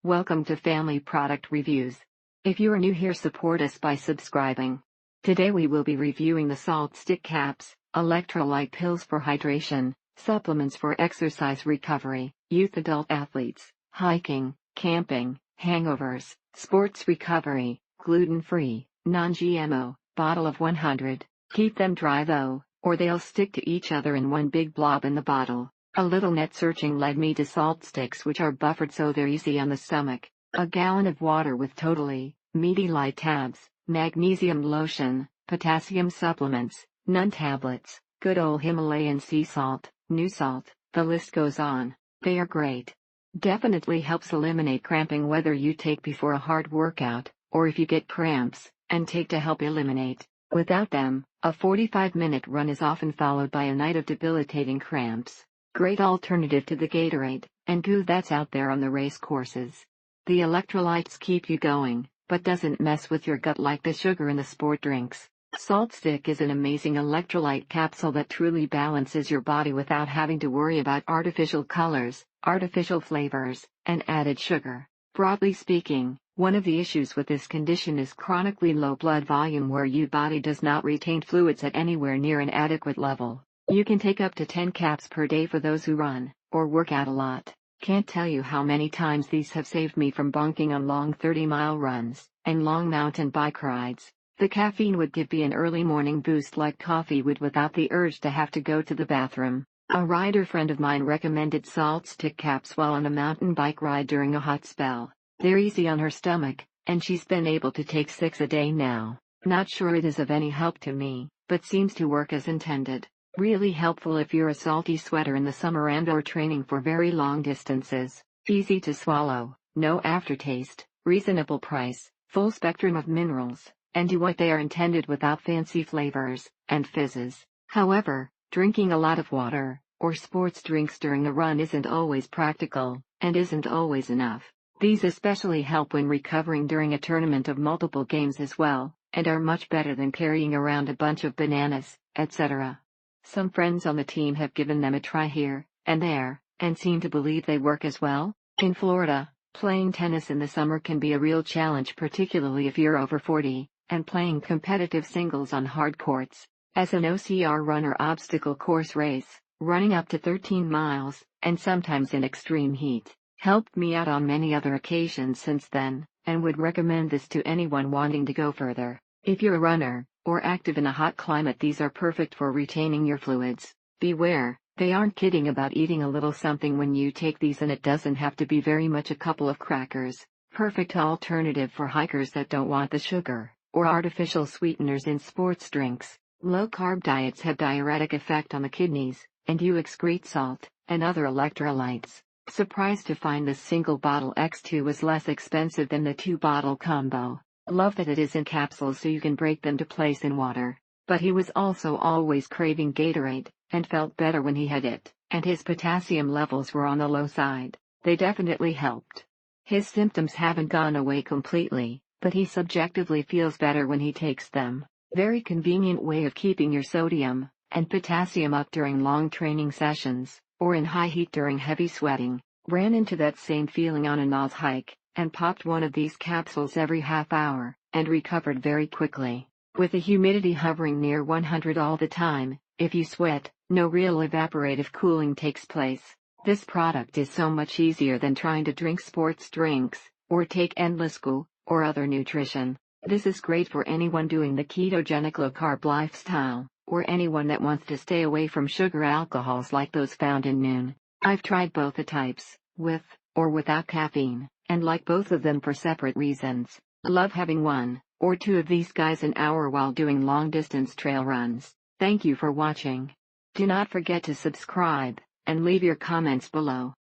Welcome to Family Product Reviews. If you are new here, support us by subscribing. Today we will be reviewing the SaltStick Caps, electrolyte pills for hydration, supplements for exercise recovery, youth adult athletes, hiking, camping, hangovers, sports recovery, gluten-free, non-GMO, bottle of 100. Keep them dry though, or they'll stick to each other in one big blob in the bottle. A little net searching led me to SaltSticks, which are buffered so they're easy on the stomach. A gallon of water with totally meaty light tabs, magnesium lotion, potassium supplements, none tablets, good old Himalayan sea salt, new salt, the list goes on. They are great. Definitely helps eliminate cramping whether you take before a hard workout, or if you get cramps, and take to help eliminate. Without them, a 45-minute run is often followed by a night of debilitating cramps. Great alternative to the Gatorade and goo that's out there on the race courses. The electrolytes keep you going, but doesn't mess with your gut like the sugar in the sport drinks. SaltStick is an amazing electrolyte capsule that truly balances your body without having to worry about artificial colors, artificial flavors, and added sugar. Broadly speaking, one of the issues with this condition is chronically low blood volume, where your body does not retain fluids at anywhere near an adequate level. You can take up to 10 caps per day for those who run or work out a lot. Can't tell you how many times these have saved me from bunking on long 30-mile runs and long mountain bike rides. The caffeine would give me an early morning boost like coffee would without the urge to have to go to the bathroom. A rider friend of mine recommended SaltStick Caps while on a mountain bike ride during a hot spell. They're easy on her stomach, and she's been able to take 6 a day now. Not sure it is of any help to me, but seems to work as intended. Really helpful if you're a salty sweater in the summer and or training for very long distances. Easy to swallow, no aftertaste, reasonable price, full spectrum of minerals, and do what they are intended without fancy flavors and fizzes. However, drinking a lot of water or sports drinks during a run isn't always practical, and isn't always enough. These especially help when recovering during a tournament of multiple games as well, and are much better than carrying around a bunch of bananas, etc. Some friends on the team have given them a try here and there, and seem to believe they work as well. In Florida, playing tennis in the summer can be a real challenge, particularly if you're over 40, and playing competitive singles on hard courts. As an OCR runner, obstacle course race, running up to 13 miles, and sometimes in extreme heat, helped me out on many other occasions since then, and would recommend this to anyone wanting to go further. If you're a runner, or active in a hot climate, these are perfect for retaining your fluids. Beware, they aren't kidding about eating a little something when you take these, and it doesn't have to be very much, a couple of crackers. Perfect alternative for hikers that don't want the sugar or artificial sweeteners in sports drinks. Low-carb diets have diuretic effect on the kidneys, and you excrete salt and other electrolytes. Surprised to find this single bottle X2 was less expensive than the 2-bottle combo. Love that it is in capsules so you can break them to place in water. But he was also always craving Gatorade, and felt better when he had it, and his potassium levels were on the low side. They definitely helped. His symptoms haven't gone away completely, but he subjectively feels better when he takes them. Very convenient way of keeping your sodium and potassium up during long training sessions, or in high heat during heavy sweating. Ran into that same feeling on a Nas hike, and popped one of these capsules every half hour, and recovered very quickly. With the humidity hovering near 100 all the time, if you sweat, no real evaporative cooling takes place. This product is so much easier than trying to drink sports drinks, or take endless goo, or other nutrition. This is great for anyone doing the ketogenic low-carb lifestyle, or anyone that wants to stay away from sugar alcohols like those found in Noon. I've tried both the types, with or without caffeine, and like both of them for separate reasons. Love having 1 or 2 of these guys an hour while doing long-distance trail runs. Thank you for watching. Do not forget to subscribe, and leave your comments below.